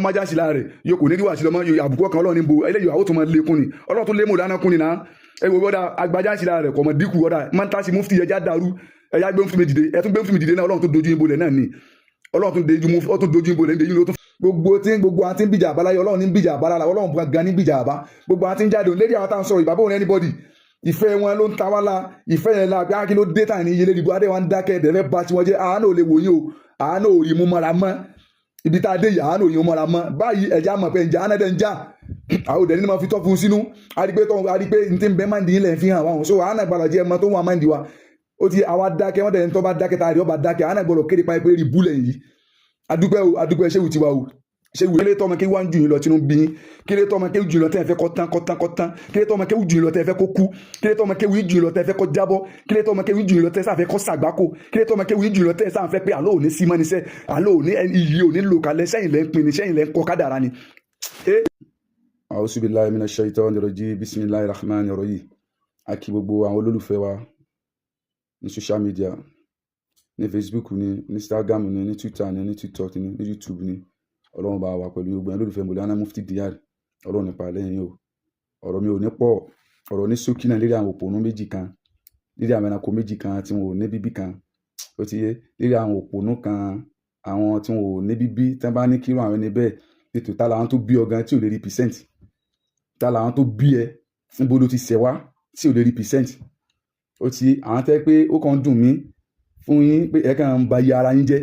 má já sí lára rẹ̀ yóò kò ní rí wà sí lọ́mọ yóò àbùkù ọkàn ọlọ́run ní bo eléyìí àwọn tó máa lékún ni ọlọ́run tó lé mọ̀ lánàá kún ni náà ẹ wo ọ̀dà agbájá sí lára rẹ̀ kọ̀ mọ̀ dínkù ọ̀dà mọ́ntàsí mufti ẹja dàrú ẹja gbé mufti mi dìde ẹ tún gbé mufti mi dìde náà ọlọ́run tó dojú yín bolẹ̀ náà ni ọlọ́run tó dojú yín bolẹ̀ ní ìlú tó gbogbo àti ń bìjà àbáláyé ọlọ́run ní ń bìjà àbálá ọlọ́run gan ní bìjà àbá gbogbo àti ń jáde lédi àwọn tá à ń sọ̀rọ̀ ìbábọ̀ òun anybody ìfẹ́ wọn ló ń ta wá la ìfẹ́ yẹn la bí kí ló dé tàn ní iye lédi bó adé wa ń dákẹ́ ẹ̀dẹ̀fẹ́ bá tiwọn jẹ́ àánú ò lè wòye o àánú ò rí mú mọ́ra mọ́ ibi tá a dé yìí àánú ò rí mú mọ́ra mọ́ báyìí ẹ̀já mọ̀ pé ǹjẹ́ àánẹ́dẹ̀ ń já àwọn òdẹ̀ nínú ma fi tọ́ fún sínú àdìpé ní tí ń bẹ́ máa ń di ilẹ̀ fi hàn wá so àánà gbọ́dọ̀ jẹ́ ẹmọ tó wà máa ń di wa ó ti àwa dákẹ́ wọ́n tẹ̀lé tó bá dákẹ́ tá a rí ọba dákẹ́ àánà gbọ́dọ̀ kéde pa pé rí búlẹ̀ yìí adúpẹ́ ṣéwù tiwa o ṣéwù kílé tọ́mọ kí wá ń jù yín lọ tínú bí yín kílé tọ́mọ kí jù yín lọ tẹ́ ẹ fẹ́ kọ́ tán kílé tọ́mọ kí jù yín lọ tẹ́ ẹ fẹ́ kó kú kílé tọ́mọ kí jù yín lọ tẹ́ ẹ fẹ́ kó jábọ́ kílé tọ́mọ kí jù yín lọ tẹ́ ẹ sáfẹ́ kó sàgbákò kílé tọ́mọ kí jù yín lọ tẹ́ ẹ sáfẹ́ pé àlọ́ òní símọ́ níṣẹ́ àlọ́ òní iyì òní lò kalẹ̀ sẹ́yìn lẹ́ ń pin ni sẹ́yìn lẹ́ ń kọ́ kádàrá ni. A'udhu billahi minash shaitanir rajim bismillahir rahmanir rahim akí gbogbo àwọn olólùfẹ́ wa ní social media ní Facebook ní Instagram ní Twitter ní TikTok ní YouTube ní ọlọ́run bá wà pẹ̀lú gbogbo olólùfẹ́ Maulana Mufti Diyar ọlọ́run nípa lẹ́yìn o ọ̀rọ̀ mi ò ní pọ̀ ọ̀rọ̀ ní ṣókí náà lérí àwọn òpònú méjì kan lérí àwọn ẹranko méjì kan tí wọn ò ní bíbí kan ó ti yé lérí àwọn òpònú kan àwọn tí wọn ò ní bíbí tí wọn bá ní kírun àwọn ẹni bẹ́ẹ̀ ètò tá làwọn tó bí ọgán tí ò lè rí percent tá làwọn tó bí ẹ níbo ló ti ṣẹ̀ wá tí ò lè rí percent ó ti àwọn tẹ́ pé ó kàn dùn mí fún yín pé ẹ kàn ń ba iye ara yín jẹ́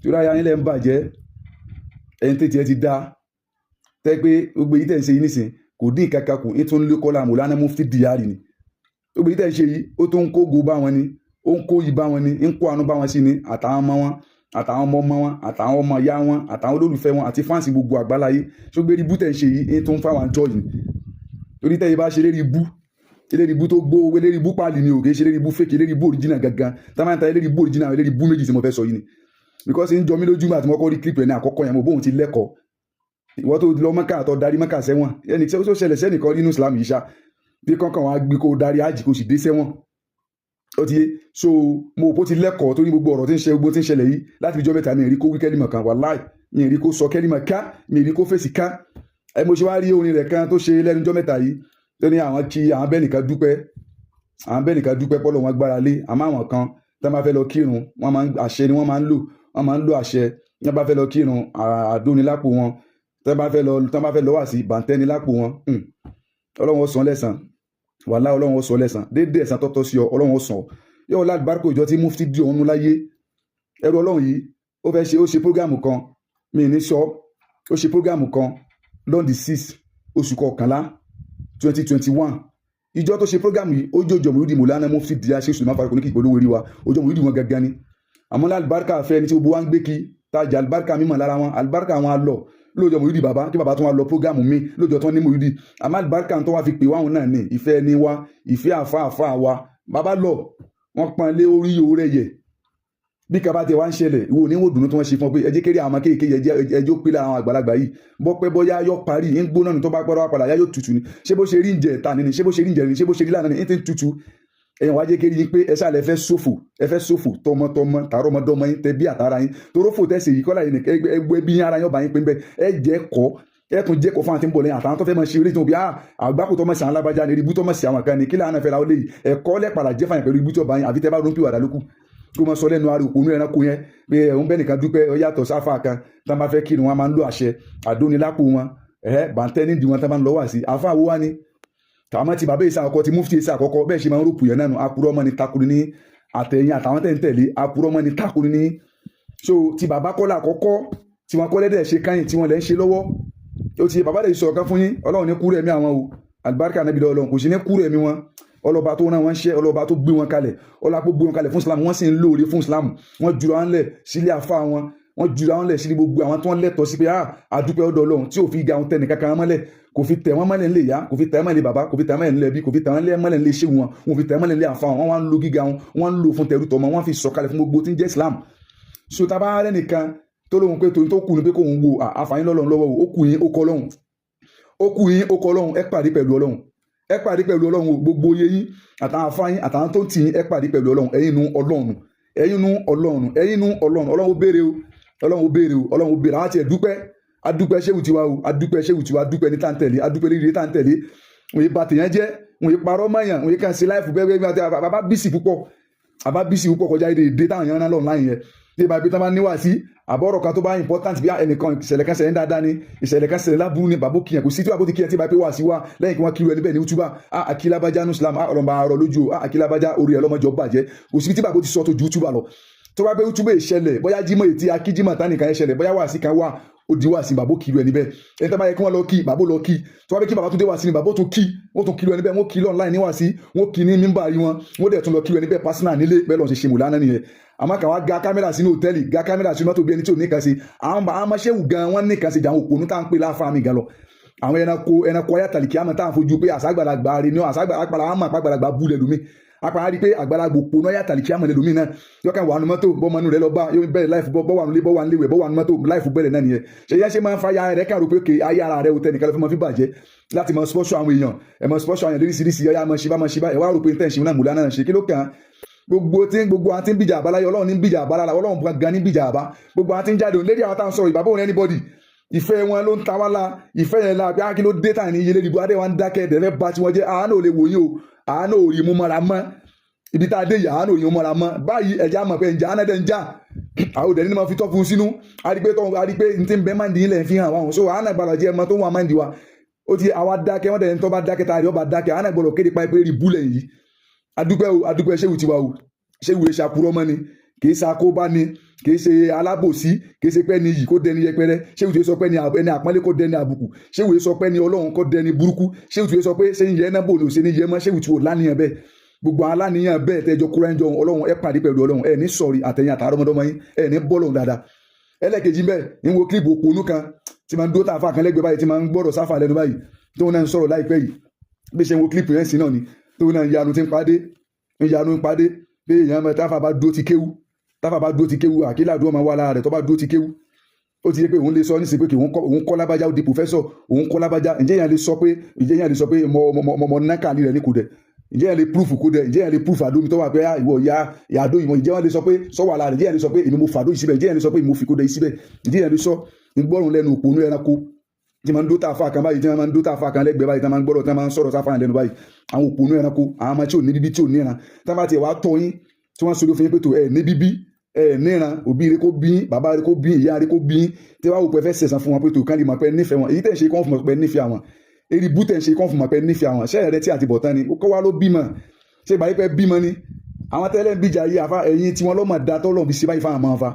tí ó ráyà yín lẹ́ ń bàjẹ́ ẹni tètè ẹ ti dá tẹ́ pé gbogbo yìí tẹ̀ ń ṣe yìí nísìn kò dín kankan kù ní tó ń lé kọ́lá Maulana Mufti Diyar ni gbogbo yìí tẹ̀ ń ṣe yìí ó tó ń kó go bá wọn ni ó ń kó yìí bá wọn ni ń kó àánú bá wọn sí ni àtàwọn ọmọ wọn àtàwọn ọmọ wọn àtàwọn ọmọ ìyá wọn àtàwọn olólùfẹ́ wọn àti fáǹsì gbogbo àgbáláyé ṣùgbọ́n eré ibú tẹ̀ ń ṣe yìí ní tó ń fáwọn àjọ yìí torí tẹ́ yìí bá ṣe eléri ibú tó gbó eléri ibú pààlì ni ò kì í ṣe eléri ibú fake eléri ibú original gangan táwọn ta eléri ibú original eléri ibú méjì tí mo fẹ́ sọ yìí ni because ń jọ mí lójú àti mo kọ́ rí clip ẹ̀ ní àkọ́kọ́ yẹn mo bóun ti lẹ́kọ̀ọ́ ìwọ́n tó lọ Mẹ́kà àtọ́ darí Mẹ́kà sẹ́wọ̀n ẹnì tí ó ṣẹlẹ̀ sẹ́nìkan nínú Islam yìí ṣá bí kankan wàá gbé kó darí ájì kó sì dé sẹ́wọ̀n ó ti yé so mo bó ti lẹ́kọ̀ọ́ torí gbogbo ọ̀rọ̀ tí ń ṣe gbogbo tí ń ṣẹlẹ̀ yìí láti fi jọ́ mẹ́ta mi rí kó wí kẹ́límà kan wàláì mi rí kó sọ kẹ́límà ká mi rí kó fèsì ká ẹ mo ṣe wá rí orin rẹ̀ kan tó ṣe lẹ́nu jọ́ mẹ́ta yìí tó ní àwọn kí àwọn bẹ́ẹ̀ nìkan dúpẹ́ pọ́lọ̀ wọn gbára lé àmọ́ àwọn kan tí wọ́n bá fẹ́ lọ kírun wọ́n máa ń àṣẹ ni wọ́n máa ń lò àṣẹ tí wọ́n bá fẹ́ lọ kírun àdóni lápò wọn tí wọ́n bá fẹ́ lọ wá sí bàǹtẹ́ni lápò wọn ọlọ́run ó san lẹ́san wàhálà ọlọ́run ó san lẹ́san déédé ẹ̀san tọ́tọ́ sí ọ ọlọ́run ó san yóò láti bárúkọ ìjọ tí Mufti di ọ̀hún láyé ẹrú ọlọ́run yìí ó ṣe prógámù kan mi ní sọ ó ṣe prógámù kan lọ́ndì 6 oṣù kọkànlá 2021 ìjọ tó ṣe prógámù yìí ó jòjò mòlúdì Maulana Mufti Diyar ṣe sùlùmá farakọ ní kìí polówó rí wa ojú mòlúdì wọn gangan ni àmọ́ alibarika afẹ́ ẹni tí gbogbo wa ń gbé kí tajà alibarika mímọ̀ lára wọn alibarika wọn á lọ lóòjọ́ mòlúdì bàbá kí bàbá tó wá lọ prógámù mi lóòjọ́ tó ní mòlúdì àmọ́ alibarika tó wá fi pè wáhùn náà ní ìfẹ́ ẹni wa ìfẹ́ àfa wa bàbá lọ wọn pọn lé orí owó rẹ yẹ bí kaba tẹ wá ń ṣẹlẹ̀ ìwọ ní wòdùnú tí wọ́n ṣe fún ọ pé ẹjẹ́ kéré àwọn kéèké ẹjọ́ pé lára àwọn àgbàlagbà yìí bọ́ pẹ́ bọ́ yá yọ parí ń gbóná ní tó bá pẹ́rọ padà yá yóò tutù ni ṣé bó ṣe rí ìjẹ ta ni ṣé bó ṣe rí ìjẹ ni ṣé bó ṣe rí lánàá ni ń ti tutù ẹ̀yàn wá jẹ́ kéré yín pé ẹ ṣáà lẹ fẹ́ ṣòfò tọmọtọmọ tààrọ ọmọdọmọ yín tẹ bí àtàrà yín torófò tẹ̀sí yìí kọ́lá yìí ẹgbẹ́ bí yín ara yín ọba yín pé ń bẹ ẹ jẹ́ kọ́ ẹ tún jẹ́ kó fún àti ń bọ̀ lẹ́yìn àtàwọn tó fẹ́ máa ṣe eré tó bí àgbákò tó mọ̀ sí àwọn alábàjá ni ibú tó mọ̀ sí àwọn kan ní kí láàánú fẹ́ ra ó léyìí ẹ̀kọ́ lẹ́pàdà jẹ́ fàyàn pẹ̀lú ibú tó bá yín àfi tẹ́ bá ronú pìwàdà lókù kó mọ sọ lẹ́nu ara òpónú ẹranko yẹn pé ẹ̀hún bẹ́ẹ̀ nìkan dúpẹ́ ọ yàtọ̀ sáfà kan tá a máa fẹ́ kírun wọn máa ń lo àṣẹ àdónilápò wọn bàǹtẹ́ nídìí wọn tá a máa ń lọ wá sí àfa wo wá ní àmọ́ ti bàbá ìsà àkọ́kọ́ ti Mufti ìsà àkọ́kọ́ bẹ́ẹ̀ ṣe máa ń rúpù yẹn náà apurọ́ ọmọ ni takuri ní àtẹ̀yìn àtàwọn tẹ̀ ń tẹ̀lé apurọ́ ọmọ ni takuri ní so ti bàbá kọ́lá àkọ́kọ́ tí wọ́n kọ́lẹ́ dẹ̀ ṣe káyìn tí wọ́n lẹ́ ń ṣe lọ́wọ́ ó ti bàbá dẹ̀ sọ̀rọ̀ kan fún yín ọlọ́run ní kúrò ẹ̀mí àwọn o alibarika anabi ọlọ́run kò sí ní kúrò ẹ̀mí wọn ọlọ́ba tó rán wọn ṣẹ́ ọlọ́ba tó gbé wọn kalẹ̀ ọlọ́ba tó gbé wọn kalẹ̀ fún Islam wọ́n sì ń lóore fún Islam wọ́n jura wọn lẹ̀ sílé afá wọn wọ́n jura wọn lẹ̀ sílé gbogbo àwọn tí wọ́n lẹ́tọ̀ọ́ sí pé àdúpẹ́ ọ̀dọ̀ ọlọ́run tí ò fi ga àwọn tẹnì kankan mọ́lẹ̀ kò fi tẹ̀ wọ́n mọ́lẹ̀ ńlẹ̀ ìyá kò fi tẹ̀ wọ́n mọ́lẹ̀ bàbá kò fi tẹ̀ wọ́n mọ́lẹ̀ ńlẹ̀ bí kò fi tẹ̀ wọ́n mọ́lẹ̀ ńlẹ̀ ṣéwù wọn wọn fi tẹ̀ wọ́n mọ́lẹ̀ ńlẹ̀ àfa wọn wọ́n ń lo gíga wọn wọ́n ń lo fún tẹrù tọmọ wọ́n fi sọ̀kalẹ̀ fún gbogbo tí ń jẹ́ Islam so tá a bá rẹ́ nìkan tó lóhun pé tó kù ní pé kò ń wo àfààní lọ́lọ́run lọ́wọ́ ó kù yín ó kọ́ lọ́hùn ẹ pàdé pẹ̀lú ọlọ́run ẹ pàdé pẹ̀lú ọlọ́run gbogbo oyè yín àtàwọn afáyín àtàwọn tó ń tì yín ẹ pàdé pẹ̀lú ọlọ́run ẹ̀yin nu ọlọ́run ó béèrè o ọlọ́run ó béèrè àwọn àti ẹ̀dúpẹ́ adúpẹ́ ṣéwù tiwa o adúpẹ́ ṣéwù tiwa adúpẹ́ ní tàǹtẹ̀lé adúpẹ́ líle tàǹtẹ̀lé òye bá tèèyàn jẹ́ òye parọ́ mọ́yàn òye kàn sí láìfù bẹ́ẹ̀ bàbá bísí púpọ̀ kọjá èdè táwọn èèyàn náà lọ́nà láyìn yẹn tí ìbá ibi tán bá níwà sí àbọ̀rọ̀ kan tó bá important bí ẹnìkan ìṣẹ̀lẹ̀ kan ṣẹlẹ̀ dáadáa ni ìṣẹ̀lẹ̀ kan ṣẹlẹ̀ láburú ni bàbá kìyàn kò sí tí wàá bó ti kìyàn tí ìbá pé wà sí wa lẹ́yìn kí wọ́n kiri ẹni bẹ́ẹ̀ ní útúbà àkílábájá ní Islam ọlọ́mọba àrọ̀ lójú àkílábájá orí ẹ̀ lọ́mọjọ́ bàjẹ́ kò sí tí bàbá ti sọ tó ju útúbà lọ tó bá pé útúbà ìṣẹ̀lẹ̀ bóyá jímọ̀ ètí akíjímọ̀ tánìkan ìṣẹ̀lẹ̀ bóyá wà sí kan wà ó di wá sí bàbá kiri ẹni bẹ́ẹ̀ ẹni tó bá yẹ kí wọ́n lọ kí bàbá lọ kí tó bá bẹ kí bàbá tó dé wá sí ni bàbá tó kí wọ́n tó kiri ẹni bẹ́ẹ̀ wọ́n kí online níwá sí wọ́n kí ní mímbà rí wọn wọ́n dẹ̀ tún lọ kiri ẹni bẹ́ẹ̀ personal nílé bẹ́ẹ̀ lọ́n ṣe ṣe mùlánà nìyẹn àmọ́ kàn wá ga kámẹ́rà sínú hòtẹ́ẹ̀lì ga kámẹ́rà sínú mọ́tò bí ẹni tí ò ní kan sí àwọn amáṣẹ́wù gan wọ́n ní kan sí àwọn òpònú tá à ń pè láàfáà mi gan lọ àwọn ẹranko ayátàlì kí á mọ̀ tá à ń fojú pé àṣàgbàlagbà rè ní àṣàgbàlagbà àmọ́ àpàgbàlagbà bú lẹ̀ lómi apá rí pé àgbàlagbà òpònú ayátàlì kí á mọ̀ lẹ̀ lómi náà yọkàn wà nù mọ́tò bọ́mọnú rẹ lọ bá yóò bẹ̀rẹ̀ láìfù bọ́ wà nílé bọ́ wà níléwẹ̀ bọ́ wà nù mọ́tò láìfù bẹ̀rẹ̀ náà nìyẹn ṣe yẹn ṣe máa ń fa ya rẹ kàrò pé kè ayé ara rẹ ò tẹnìkan lọ fún mọ́ fi bàjẹ́ láti mọ spọ́ṣọ àwọn èèyàn ẹ̀ mọ spọ́ṣọ àwọn èèyàn lóríṣiríṣi ọ̀yà mọ̀ ṣíbá ẹ̀ wá rò pé ń tẹ̀sí náà múlá náà ṣe kí ló kàn án gbogbo àti ń bìjà àbá láyé ọlọ́run ní bìjà àbá lára ọlọ́run gan ní bìjà àbá gbogbo àti ń jáde òun lédi àwọn táwọn sọ̀rọ̀ ìbábọ̀ òun anybody ìfẹ́ wọn ló ń ta wá la ìfẹ́ yẹn la bí akí ló dé tàn ní iye lédi adé wa ń dákẹ́ ẹ̀dẹ̀fẹ́ bá tí wọ́n jẹ́ àánú ò lè wòye o àánú ò rí mú mọ́ra mọ́ ibi tá a dé yìí àánú ò rí mú mọ́ra mọ́ báyìí ẹ̀já mọ̀ pé ǹjẹ́ àánádẹ́ ń já àwọn òdẹ̀ nínú máa fi tọ́ fún sínú arígbé ní tí ń bẹ́ máa ń di ilẹ̀ fi hàn wá so àánà gbàdọ̀ jẹ́ ẹmọ tó wà máa ń di wa ó ti àwa dákẹ́ wọ́n dẹ̀ ń tọ́ bá dákẹ́ tá a rí ọba dákẹ́ àánà gbọ́dọ̀ kéde pa ipé rí búlẹ̀ yìí adúpẹ́ ṣéwù tiwa o ṣéwù rẹ̀ ṣàkúrọ́ mọ́ ni kìí ṣe akóbá ni kìí ṣe alábòsí kìí ṣe pé ní yìí kó dẹni yẹpẹrẹ ṣéwù tí ó sọ pé ní ẹni àpọ́nlé kó dẹni àbùkù ṣéwù tí ó sọ pé ní ọlọ́run kó dẹni burúkú ṣéwù tí ó sọ pé ṣé ń yẹ ẹ́ náà bò ní òṣèlú yẹ mọ́ ṣéwù tí ó láníyàn bẹ́ẹ̀ gbogbo aláníyàn bẹ́ẹ̀ tẹ́jọ́ kúrẹ́ ń jọ ọlọ́run ẹ pàdé pẹ̀lú ọlọ́run ẹ ní sọ̀rí àtẹ̀yìn àtàrọ́mọdọ́mọ yín ẹ ní bọ́ọ̀lù dáadáa ẹlẹ́kejì bẹ́ẹ̀ ń wo kílípù òpónú kan tí máa ń dó tàfà kan lẹ́gbẹ̀ẹ́ báyìí tí máa ń gbọ́dọ̀ sáfà lẹ́nu báyìí tó náà ń sọ̀rọ̀ láìpẹ́ yìí bí ṣe ń wo kílípù yẹn sí náà ni tó náà ń yanu ń padé pé èèyàn mẹ́ta táfà bá dúró ti kéwú àkílà dúró máa wà lára rẹ̀ tó bá dúró ti kéwú ó ti yẹ pé òun lè sọ nísìnyí pé kí òun kọ́ lábájá ó di pòfẹ́sọ̀ òun kọ́ lábájá ǹjẹ́ yẹn lè sọ pé mọ náka ní rẹ̀ ní kò dẹ̀ ǹjẹ́ yẹn lè proof kó dẹ̀ ǹjẹ́ yẹn lè proof àdómi tó wà pé ìwọ ìyá àdó ìmọ̀ ǹjẹ́ yẹn lè sọ pé sọ́wọ́ àlà rẹ̀ ǹjẹ́ yẹn lè sọ pé èmi mo fàdó ìsíbẹ̀ ǹjẹ́ yẹn lè sọ pé èmi mo fi kó dẹ̀ ìsíbẹ̀ ǹjẹ́ yẹn lè sọ gbọ́rùn lẹ́nu òpónú ẹranko tí máa ń dótà àfa kan báyìí tí máa ń dótà àfa kan lẹ́gbẹ̀ẹ́ báyìí tí máa ń gbọ́dọ̀ tí máa ń sọ̀rọ̀ sáfà lẹ́nu báyìí àwọn òpónú ẹranko àwọn ọmọ tí ò ní bíbí tí ò níran tí wọ́n bá ti wá tọ́ yín tí wọ́n sọ̀rọ̀ fún yín pé tó ẹ̀ ní bíbí ẹ̀ níran òbí rẹ kó bí bàbá rẹ kó bí ìyá rẹ kó bí tí wọ́n á wò pé fẹ́ sẹ̀sán fún wọn pé tó kán lè mọ̀ pé nífẹ̀ẹ́ wọn èyí tẹ̀ ń ṣe kán fún mọ̀ pé nífẹ̀ẹ́ àwọn eri bú tẹ̀ ń ṣe kán fún mọ̀ pé nífẹ̀ẹ́ àwọn ṣẹ́yẹ̀ rẹ tí àti bọ̀tán ni ó kọ́ wá ló bímọ ṣé ìgbà yìí pé bímọ ni àwọn tẹ́lẹ̀ ń bíjà yìí àfa ẹ̀yìn tí wọ́n lọ́mọ da tọ́lọ́ fi ṣe báyìí fáwọn máa fa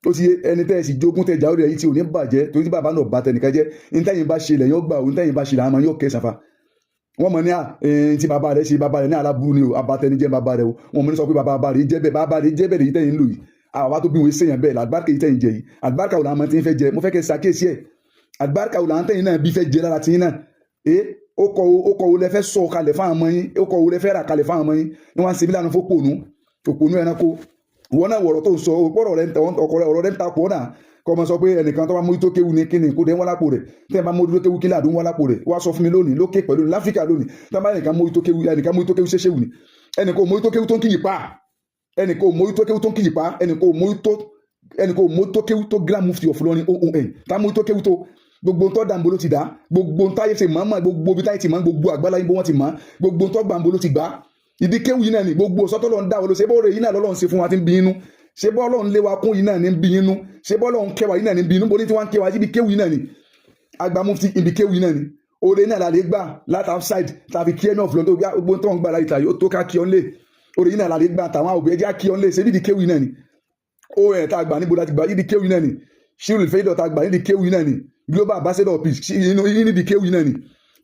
ó ti ẹni tẹ́ ẹ sì jogún tẹ́ jáwé rẹ̀ yìí tí ò ní bàjẹ́ torí tí bàbá náà bá tẹnìkan jẹ́ ntẹ́yìn bá ṣe lẹ̀ yóò gbà ntẹ́yìn bá ṣe làwọn yóò kẹsàn fa wọ́n mọ̀ ní tí bàbá rẹ̀ ṣe bàbá rẹ̀ ní aláburú ni o abatẹnijẹ́ bàbá rẹ̀ o wọ́n mọ̀ ní sọ pé bàbá rẹ̀ jẹ́ bẹ́ẹ̀ yìí tẹ́yìn ń lò yìí àwọn tó bí wọn ṣèyàn bẹ́ẹ̀ àlùbáríkà yìí tẹ́yìn jẹ yìí àlùbáríkà òun àwọn tí ń fẹ́ jẹ mo fẹ́ kẹ́ ṣàkíyèsí ẹ̀ àlùbáríkà òun àwọn tẹ́yìn náà bí fẹ́ jẹ lára tí náà ó kọ wo lẹ fẹ́ sọ kalẹ̀ fáwọn ọmọ yín ó kọ wo lẹ fẹ́ rà kalẹ̀ fáwọn ọmọ yín ni wọ́n á ṣe bí lánàá òpònú ẹranko wọn náà wọ̀rọ̀ tó ń sọ ọ̀rọ̀ rẹ̀ ń ta pọ̀ náà kọ́ ọmọ sọ pé ẹnìkan tó bá mójútó kéwu ní kíni kó dé ń wá lápò rẹ̀ tẹ́ ẹ bá mójútó kéwu kílà àdún wá lápò rẹ̀ wá sọ fún mi lónìí lókè pẹ̀lú láfíríkà lónìí tó bá ẹnìkan mójútó kéwu ṣẹṣẹ wù ní ẹnìkan ò mójútó kéwu tó ń kíyì pa ẹnìkan ò mójútó kéwu tó ń kíyì pa ẹnìkan ò mójútó kéwu tó Grand Mufti of Ilorin oon tá mójútó kéwu tó gbogbo ntọ́ dàmbó ló ti dá gbogbo ntáyé ṣe mọ́ gbogbo bí táyé ti mọ́ gbogbo àgbálá yín bó wọ́n ti mọ́ gbogbo ntọ́ gbàmbó ló ti gbá ìdí kéwu yìí náà ni gbogbo sọ́tọ́lọ́ ń dá wọ́n ló ṣe bọ́ọ̀rọ̀ yìí náà lọ́lọ́run ṣe fún wa ti ń bí inú ṣe bọ́ọ̀lọ́run lé wa kún yìí náà ní bí inú ṣe bọ́ọ̀lọ́run kẹwàá yìí náà ní bí inú bó ní tí wọ́n ń kẹwàá síbi kéwu yìí náà ni àgbà mufti ibi kéwu yìí náà ni oore náà la lè gbà láti outside tàbí kí ẹnu ọ̀fun lọ́dọ̀ gbogbo tó ń gbà láyìí tàyè ó tó ká kí ọ́n lé oore yìí náà la lè gbà tàwọn àwòbí ẹjẹ́ kí ọ́n lé ṣe nídìí kéwu yìí náà ni ó ẹ̀ tá a gbà níbo láti gbà nídìí kéwu yìí náà ni ṣírùlù fẹ́yìdọ̀ tá a gbà nídìí kéwu yìí náà ni global ambassador of peace nídìí kéwu yìí náà ni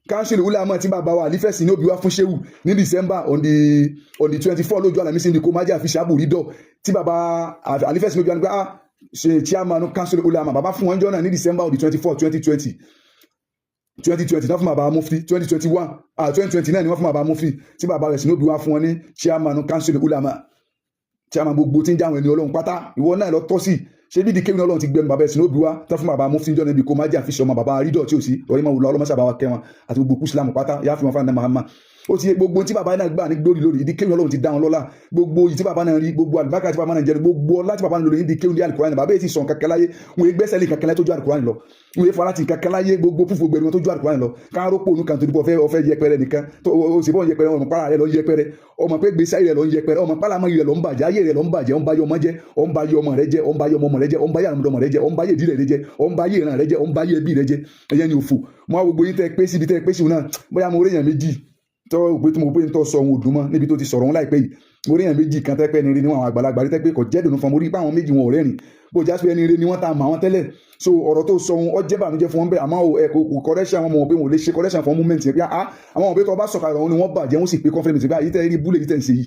council ulama tí bàbá wa àlífẹ̀sì ní òbí wa fún ṣéwù ní December on the 24 lójú àlàmísì ní kò má jẹ́ àfiṣẹ́ àbòrídọ̀ tí bàbá àlífẹ̀sì ní òbí wa ní pé ṣe chairman council ulama bàbá fún wọn jọ náà ní December on the 24 2020 náà fún bàbá mufti 2020 náà ni wọ́n fún bàbá mufti tí bàbá rẹ̀ sí ní òbí wa fún wọn ní chairman council ulama chairman gbogbo tí ń jáwọn ẹni ọlọ́run pátá ìwọ náà lọ tọ́ sí ṣé bí dikẹ́ ọlọ́run ti gbẹ̀mí bàbá ẹ̀sìn òbí wa tó fún bàbá mufti jọ níbi kó má jẹ́ àfiṣẹ́ ọmọ bàbá rídọ̀ tí ò sí ọ̀rẹ́ máa wùlọ ọlọ́mọ sábà wa kẹ́ wọn àti gbogbo kú sílámù pátá yá fi wọn fún àná mahama ó ti gbogbo tí bàbá náà gbà ní glory lórí ìdí kéwìn Ọlọ́run ti dá wọn lọ́lá gbogbo yìí tí bàbá náà rí gbogbo àlùbáríkà tí bàbá náà jẹ gbogbo ọlá tí bàbá náà lórí ìdí kéwìn ní Al-Qur'an bàbá yìí ti sọ kankan láyé wọn yé gbẹ́sẹ̀ lé kankan láyé tó ju Al-Qur'an lọ wọn yé fara ti kankan láyé gbogbo fúfú gbẹrù tó ju Al-Qur'an lọ káàró pònú kan tó dúpọ̀ ọfẹ́ yẹpẹrẹ nìkan ó sì bọ́ yẹpẹrẹ ọmọ pàrà rẹ lọ yẹpẹrẹ ọmọ pé gbèsè ayé rẹ lọ yẹpẹrẹ ọmọ pàrà mọ́ rẹ lọ ń bàjẹ́ ayé rẹ lọ ń bàjẹ́ ọ̀n bá yọ ọmọ jẹ́ ọ̀n bá yọ ọmọ rẹ jẹ́ ọ̀n bá yọ ọmọ rẹ jẹ́ ọ̀n bá yọ àmúdọ̀mọ rẹ jẹ́ ọ̀n bá yẹ ìdílé rẹ jẹ́ ọ̀n bá yẹ ìran rẹ jẹ́ ọ̀n bá yẹ ẹbí rẹ jẹ́ ẹ̀yẹn ni òfò mọ́ àwọn gbogbo yín tẹ́ pé síbi tẹ́ pé sí náà bóyá mo rí èèyàn méjì tó pé tí mo pé ń tọ́ sọ ohun òdùn mọ́ níbi tó ti sọ̀rọ̀ wọn láìpẹ́ yìí mo rí èèyàn méjì kan tẹ́ pẹ́ ni rí níwọ̀n àwọn àgbàlagbà rí tẹ́ pé kò jẹ́ dùnú fún mo rí pé àwọn méjì wọn ò rẹ́rìn bó jásí ẹni rí ni wọ́n ta mọ̀ àwọn tẹ́lẹ̀ so ọ̀rọ̀ tó sọ ohun ọjẹ́ bàmíjẹ́ fún wọn bẹ́ẹ̀ àmọ́ kò correction àwọn ọmọ pé wọn ò lè ṣe correction fún moment yẹn pé àwọn ọmọ pé tó bá sọ̀kalẹ̀ ọ̀hún ni wọ́n bàjẹ́ wọ́n sì pé conference pé àyíká rí búlẹ̀ yìí tẹ̀ ń ṣe yìí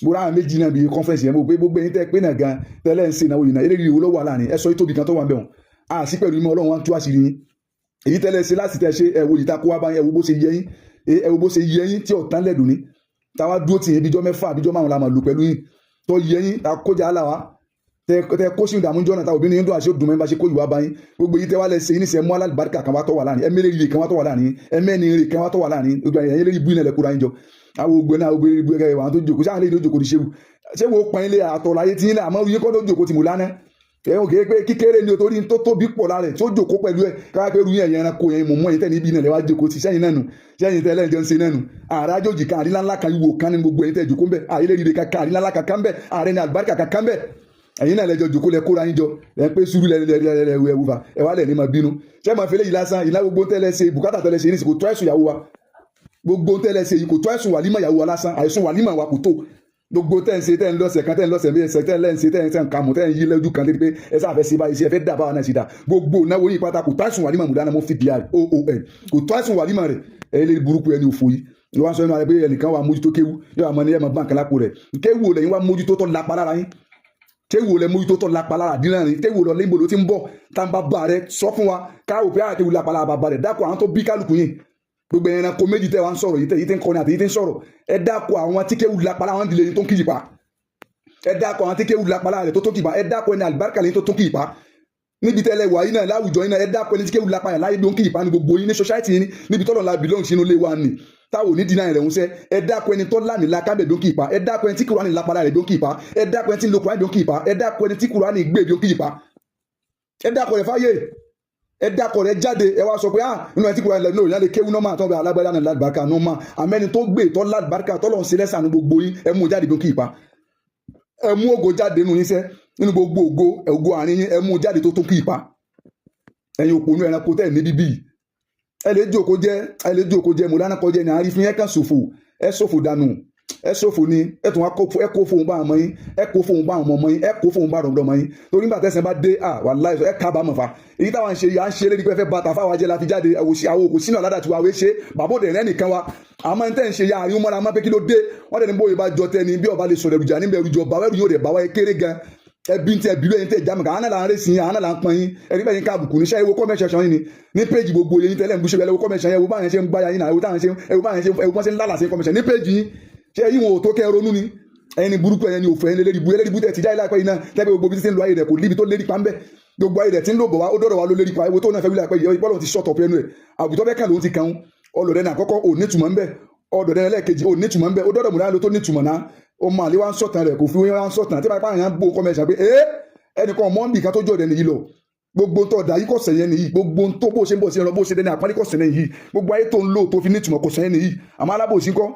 bóra àwọn méjì náà bíi conference yẹn mo pé gbogbo ẹ̀yin tẹ́ pé náà gan tẹ́lẹ̀ ń ṣe náà òyìnbó eléyìí wo ló wà láàrin ẹ sọ ìtóbi kan tó wà ń bẹ̀ wọn àti pẹ̀lú ìmọ̀ Ọlọ́run wa ń tú àṣírí yín èyí tẹ́lẹ̀ ṣe láti tẹ́ ṣe ẹ̀wò ìta kó wá bá yín ẹ̀wò bó ṣe yẹ yín ẹ̀wò bó ṣe yẹ yín tí ọ̀tán lẹ́dùn ní táwa dúró tì yín bíjọ́ mẹ́fà bíjọ́ márùn la máa lò pẹ̀lú yín tó yẹ yín ta kójà aláwa tẹ kó sí ìdààmú jọ́nà ta obìnrin yín dùn àṣẹ òdùn mẹ́ta ṣe kó ìwà bá yín gbogbo yìí tẹ́ wá lẹ ṣe yín ní sẹ́ mú alábàárìkà kan wá tó wà láàrin ẹ̀mẹ́lẹ́ rire kan wá tó wà láàrin ẹ̀mẹ́ni rire kan wá tó wà láàrin gbogbo ẹ̀yìn lérí bú ilẹ̀ lẹ́kúra yín jọ àwọn ògbẹ́ náà ògbẹ́ ibu ẹ̀kẹ́ àwọn tó jòkó sáà lè ní òjòkó ti ṣéwù ṣé wo pọ́n ilé àtọ̀ láyé tí yín náà àmọ́ yín kọ́ tó jòkó ti mú lánàá ẹ̀hún kì í pé kíkéré ni o torí tó tóbi pọ̀ lára ẹ̀ tó jòkó pẹ̀lú ẹ̀ káwá pé ruyìn ẹ̀yìn ẹranko yẹn mọ̀ mọ́ ẹ̀yìn tẹ́ni ibi náà lẹ́wà jòkó ti sẹ́yìn náà nù sẹ́yìn tẹ́lẹ̀ jọ ń ṣe náà nù ààrẹ àjòjì kan àrílá ńlá kan ìwò kan ní gbogbo ẹ̀yìn tẹ́ jòkó ń bẹ̀ àyílẹ̀ rire kankan àrílá ńlá kankan bẹ̀ ààrẹ ní àlùbáríkà kankan bẹ̀ ẹ̀yin náà lẹ́jọ́ jòkó lẹ kóra yín jọ ẹ̀ pé sùúrù lẹ́wùfà ẹ̀ wá lẹ̀ ní ma bínú ṣé máa fẹ́lẹ́ yìí lásán ìlà gbogbo tẹ́lẹ̀ ṣe bùkátà tẹ́lẹ̀ ṣe ní kò tó ẹ̀sùn ìyàwó wa gbogbo tẹ́lẹ̀ ṣe yìí kò tó ẹ̀sùn wàlímọ̀ ìyàwó wa lásán àìsùn wàlímọ̀ wa kò tó gbogbo tẹ́ ń ṣe tẹ́ ń lọ́sẹ̀ kan tẹ́ ń lọ́sẹ̀ méjì tẹ́ ń ṣe tẹ́ ń kàmù tẹ́ ń yí lójú kan pé ẹ sáà fẹ́ ṣe báyìí ṣe ẹ fẹ́ dà báwa náà ṣe dà gbogbo náwó yìí pátá kò tó ẹ̀sùn wàlímọ̀ mùdáná mo fi dr oon kò tó ẹ̀sùn wàlímọ̀ rẹ̀ ẹ lè burúkú ẹni òfò yìí ìwà sọ inú ara pé ẹnìkan wà mójútó kéwú yóò àmọ́ ní ẹ̀ mọ̀ báǹkì lápò rẹ̀ kéwú lẹ́yìn wà mójútó tó lápá lára yín téwò lẹ mójútó tó lápá lára dínà ní téwò lọ lébo ló ti ń bọ̀ tàǹbà bá rẹ sọ fún wa káwò pé àtẹwò lápá lára bàbá rẹ dákọ̀ àwọn tó bí kálukú yìí gbogbo ẹranko méjì tẹ́ wá ń sọ̀rọ̀ yìí tẹ́ ń kọ́ni àti yìí tẹ́ ń sọ̀rọ̀ ẹ dákọ̀ àwọn tí kéwù lápá lára wọn dìlẹ̀ yìí tó ń kíjì pa ẹ dákọ̀ àwọn tí kéwù lápá lára rẹ tó tó kì pa ẹ dákọ̀ ẹni àlùbáríkà lẹ́yìn tó tó kì pa níbi tẹ́lẹ̀ wà yìí náà láwùjọ yìí náà ẹ dákọ̀ ẹni tí kéwù lápá yà láyé ló ń kì pa ní gbogbo yìí ní society yìí níbi tọ́lọ̀ la belong sínú ilé wa ni táwọn ní dínà rẹ̀ ń sẹ́ ẹ dákọ̀ ẹni tó lánìí lákàbẹ̀ ló ń kì pa ẹ dákọ̀ ẹni tí kúránì lápá lára rẹ̀ ló ń kì pa ẹ dákọ̀ ẹni tí lo kúránì ló ń kì pa ẹ dákọ̀ ẹni tí kúránì gbé ló ń kì pa ẹ dákọ̀ rẹ̀ fáyé ẹ dákọ̀ rẹ̀ jáde ẹ wá sọ pé inú ẹ tí kúránì lẹ́nu ìyá lè kéwú náà máa tọ́ bẹ alágbádá náà ládùbáríkà náà máa àmẹ́ni tó gbé tọ́ ládùbáríkà tọ́lọ̀ ń ṣe lẹ́sàn gbogbo yín ẹ mú jáde ló ń kì pa ẹ mú ògo jáde nínú yín sẹ́ nínú gbogbo ògo àárín yín ẹ mú jáde tó tó kì pa ẹ̀yin òpònú ẹranko tẹ́ ní bíbí ẹ lè jókòó jẹ mọ̀dánà kọjá ní àárín fún yẹn kan ṣòfò ẹ ṣòfò dànù ẹ ṣòfò ni ẹ tún ẹ kó fóun bá ọmọ yín ẹ kó fóun bá ọmọ yín ẹ kó fóun bá ọmọ yín torí nígbà tẹ̀sán bá dé wàláhì ẹ kábàámọ̀ fa èyí táwọn ń ṣe yà ń ṣe lédi pé fẹ́ bàtà fáwọn ajẹ́ la fi jáde àwọn òkú sínú aládàá tí wàá wé ṣe bàbá òde rẹ nìkan wa àmọ́ ní tẹ́ ń ṣe ya àríwọ́n mọ́ra mọ́ pé kí ló dé wọ́n dẹ̀ ní bóyá bá jọ tẹ́ni bí ọba lè sọ̀rọ̀ ẹ̀rùjà níbẹ̀ ẹ̀rùjọ bàwẹ́ ẹ̀rù yóò rẹ̀ bàwẹ́ kéré gan ẹbí tí ẹbí lóyún tẹ jámọ àwọn náà là ń rè sí àwọn náà là ń pọn yín ẹbí bẹ́ẹ̀ yín ká àbùkù níṣẹ́ ewu kọ́mẹ́ṣẹ̀ ṣan yín ni ní péjì gbogbo yẹn tẹ́lẹ̀ ń bú ṣẹlẹ̀ ewu kọ́mẹ́ṣẹ̀ yẹn ewu báyẹn ṣe ń gbáya yín náà ewu báyẹn ṣe ń lálàsí kọ́mẹ́ṣẹ̀ ní péjì yín ṣé yín wọn ò tó kẹ́ ronú ni ẹni burúkú ẹni òfò ẹni lérí bú tẹ̀ ti jáde láìpẹ́ yìí náà tẹ́bí gbogbo bí ti ń lo ayé rẹ̀ kò níbi tó lérí pa ń bẹ̀ gbogbo ayé rẹ̀ ti ń lò bọ̀ wá ó dọ̀rọ̀ wá ló lérí pa ewu tó náà fẹ́ wí láìpẹ́ yìí bọ́lọ̀ ti ṣọ́tọ̀ pẹ́nu ẹ̀ àgùtọ́ bẹ́ẹ̀ kàn ló ti kàn ọlọ́dẹ náà kọ́kọ́ ò nítumọ̀ ń bẹ̀ ọdọ̀dẹ ẹlẹ́ẹ̀kejì ò nítumọ̀ ń bẹ̀ ó dọ̀dọ̀ múra ló tó nítumọ̀ náà ó máa lé wá ń sọ̀tàn rẹ̀ kò fi wá ń sọ̀tàn tí báyìí pààyàn bó kọ́mẹ́ṣà pé ẹnìkan mọ́ndì kan tó jọ ọ̀dẹ nìyí lọ gbogbo tó ọ̀dà yìí kò sẹ̀yẹn nìyí gbogbo tó bó ṣe ń bọ̀ sí ẹran bó ṣe dẹ́ni àpárí kò sẹ̀yẹn yìí gbogbo ayé tó ń lò tó fi nítumọ̀ kò sẹ̀yẹn nìyí àmọ́ alábòsí kọ́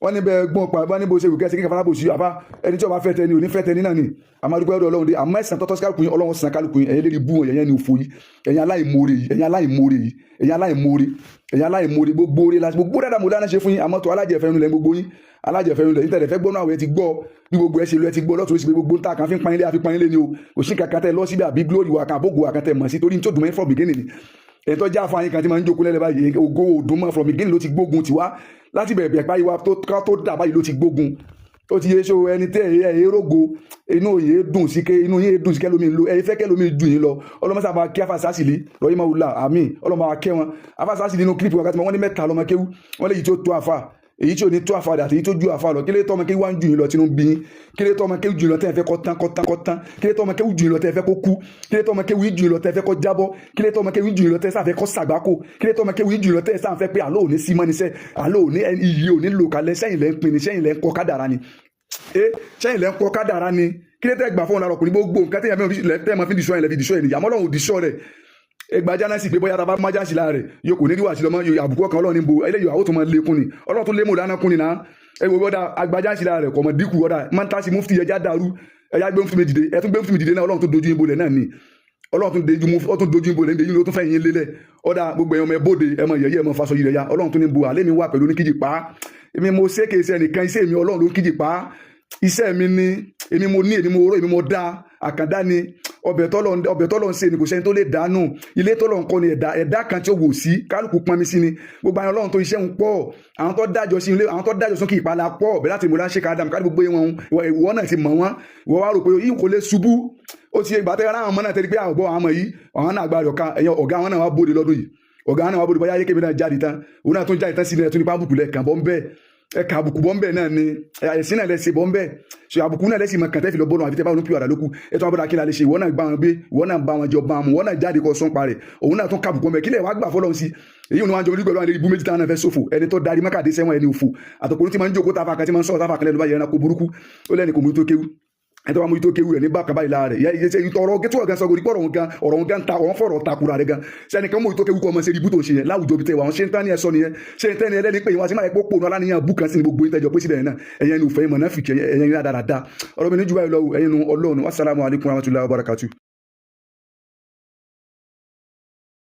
wọ́n ní bẹ́ẹ̀ gbọ́n pa bá ní bó ṣe wù kẹ́sì kíkà alábòsí àbá ẹni tí ó bá fẹ́ tẹni òní fẹ́ tẹni náà ni àmọ́ adúgbò ọ̀dọ̀ ọlọ́run dé àmọ́ ẹ̀sán tọ́tọ́ sí kálukú yín ọlọ́run sàn kálukú yín ẹ̀yẹ́ lérí bú wọn ẹ̀yẹ́ ni òfò yìí ẹ̀yìn aláìmoore yìí ẹ̀yìn aláìmoore yìí ẹ̀yìn aláìmoore ẹ̀yìn aláìmoore gbogbo oore láti gbogbo dáadáa mo dáná ṣe fún yín àmọ́ tó alájẹfẹ́nu lẹ́ gbogbo yín alájẹfẹ́nu lẹ́ nítorí ẹ̀fẹ́ gbọ́nà àwọn ẹ̀ ti gbọ́ bí gbogbo ẹ̀ ṣe lọ ẹ̀ ti gbọ́ lọ́tún sí gbogbo tá a kan fi ń panilé àfi panilé ni o òṣì kankan tẹ lọ síbi àbí glory wa kan àbógo wa kan tẹ mọ̀ sí torí ní tó dùn mọ́ from beginning ni ẹ̀tọ́ já fún ayé kan tí máa ń jókòó lẹ́lẹ́ báyìí ògo òdùnmọ́ from beginning ló ti gbógun tiwa láti bẹ̀rẹ̀ báyìí wa tó dà báyìí ló ti gbógun ó ti yé so ẹni tẹ́ ẹ̀ rógo inú òye dùn sí ké inú yé dùn sí kẹ́lómi lo ẹ̀ fẹ́ kẹ́lómi dùn yín lọ ọlọ́mọsá bá kí afásásìlì lọ́yìn máa wùlà àmín ọlọ́mọ wa kẹ́ wọn afásásìlì inú kílípù wákàtí wọn ní mẹ́ta lọ́mọ kéwú wọn lè yí tó àfà èyí tí ò ní tó àfàdà àti èyí tó ju àfà lọ kí lè tọ́mọ kí wá ń jù yín lọ tínú bí yín kí lè tọ́mọ kí jù yín lọ tẹ́ ẹ fẹ́ kó tán kí lè tọ́mọ kí jù yín lọ tẹ́ ẹ fẹ́ kó kú kí lè tọ́mọ kí jù yín lọ tẹ́ ẹ fẹ́ kó jábọ́ kí lè tọ́mọ kí jù yín lọ tẹ́ ẹ sáfẹ́ kó sàgbákò kí lè tọ́mọ kí jù yín lọ tẹ́ ẹ sáfẹ́ pé àlọ́ òní sí mọ́nisẹ́ àlọ́ òní iyì òní lò kalẹ̀ sẹ́yìn lẹ́ ń pin ni sẹ́yìn lẹ́ ń kọ́ kádàrá ni sẹ́yìn lẹ́ ń kọ́ kádàrá ni kí lè tẹ́ gbà fún ọ̀nà ọkùnrin gbogbo nǹkan tẹ́yìn máa fi dìṣọ́ yẹn lẹ́ fi dìṣọ́ yẹn nìyàmọ́ Ọlọ́run dìṣọ́ rẹ̀ ẹgbà jánásì pé bóyá tàbá májásì láàrẹ yóò kò ní rí wà sí lọmọ àbùkù ọkàn Ọlọ́run ní bo eléyìí àwọn tó máa lékún ni Ọlọ́run tó lé mò dáná kún ni náà ẹgbẹ́ bọ́dà agbájásì láàrẹ kọ̀ mọ̀ dínkù ọ̀dà máa ń tásí mufti ẹja dàrú ẹja gbé mufti méjìdé ẹ tún gbé mufti méjìdé náà Ọlọ́run tó dojú yín bolẹ̀ náà ni Ọlọ́run tó dojú yín bolẹ̀ ndéyìn ló tún fẹ́ yín lélẹ̀ ọ̀dà gbogbo ẹ̀yàn ọmọ ẹ̀bọ́dẹ ẹ̀mọ yẹ̀yẹ́ ẹ̀mọ fasọ yìí rẹ̀ ya Ọlọ́run tó ní bo àlẹ́ mi wà pẹ̀lú oníkíjì pa èmi mo ṣe kèsì ẹnìkan iṣẹ́ mi Ọlọ́run ló ń kíjì pa iṣẹ́ mi ni èmi mo ní èmi mo ró èmi mo dá àkàndá ni ọbẹ̀ tọ́lọ̀ ń ṣe ni kò sẹ́ni tó lè dánú ilé tọ́lọ̀ ń kọ́ ni ẹ̀dá kan tí ó wò sí kálukú pọnmi sí ni gbogbo àwọn Ọlọ́run tó iṣẹ́ ń pọ̀ àwọn tó dájọ́ sí ilé àwọn tó dájọ́ sókè ìpalà pọ̀ bẹ́ẹ̀ láti mọ̀lá Sheikh Adam káàdì gbogbo wọn ìwọ náà ti mọ̀ wọn ìwọ wá rò pé yìí kò lè ṣubú ó ti ìgbà tẹ́lẹ̀ àwọn ọmọ náà tẹ́lẹ̀ pé àwọ̀ àwọn yìí àwọn náà gbàdọ̀ kan ọ̀gá àwọn náà wá bóde lọ́dún yìí ọ̀gá àwọn náà wá bóde bóyá ayékèmí náà jáde tán òun náà tún jáde tán sí ilé ẹ̀ tún ní pàbùkù lẹ̀ kàn bọ́ ń bẹ́ẹ̀ ẹka àbùkù bọ́m̀bẹ̀ náà ni ẹ̀sìn náà lẹ́sẹ̀ bọ́m̀bẹ̀ ṣe àbùkù náà lẹ́sìn mọ̀kàn tẹ́fì lọ bọ́ọ̀nù àfi tẹ́fà olú pìwàdà lókù ẹ̀tọ́ abúlé akíla lè ṣe ìwọ náà bá wọn gbé ìwọ náà bá wọn jọ bá wọn náà jáde kọ sún parẹ̀ òun náà tún kàbùkù ọmọ kílẹ̀ wàá gbà fọlọ́run sí èyí ni wọn jọ orí pẹ̀lú àwọn ibú méjì táwọn náà fẹ́ sófò ẹni tó darí mọ́kàdé sẹ́wọ̀n ẹni òfò àtọkùnrin tí máa ń jókòó táfà kan tí máa ń sọ̀rọ̀ táfà kan lẹ́nu báyìí ẹranko burúkú ó lẹ́ni kò mú tó kéwú ẹni tó bá mú tó kéwú rẹ̀ ní bákan báyìí láàrẹ̀ ọ̀rọ̀ gẹ́tù ọ̀gá sọ orí pọ̀rọ̀ ọ̀gá ta ọ̀hún fọ̀rọ̀ takura rẹ̀ gan sẹ́ni kan mú tó kéwú kọ́ ọmọ sẹ́ni ibú tó ṣe yẹn láwùjọ bí tẹ̀ wọ́n ṣe ń tán ní ẹ̀sọ́ nìyẹn ṣe ń tẹ́ni ẹlẹ́ni pé ìwọ́n ti máa pọ̀ pònú aláníyàn bú kan sí ní gbogbo ìtẹ́jọ́ pé síbẹ̀ yẹn náà ẹ̀yẹn ní òfẹ́ mọ̀nà fìkẹ́ ẹ̀yẹn ní dáadáa ọ̀rọ̀ mi ní jù báyìí lọ ẹ̀yẹn nu Ọlọ́run wassalamu alaikum warahmatullahi wabarakatuh.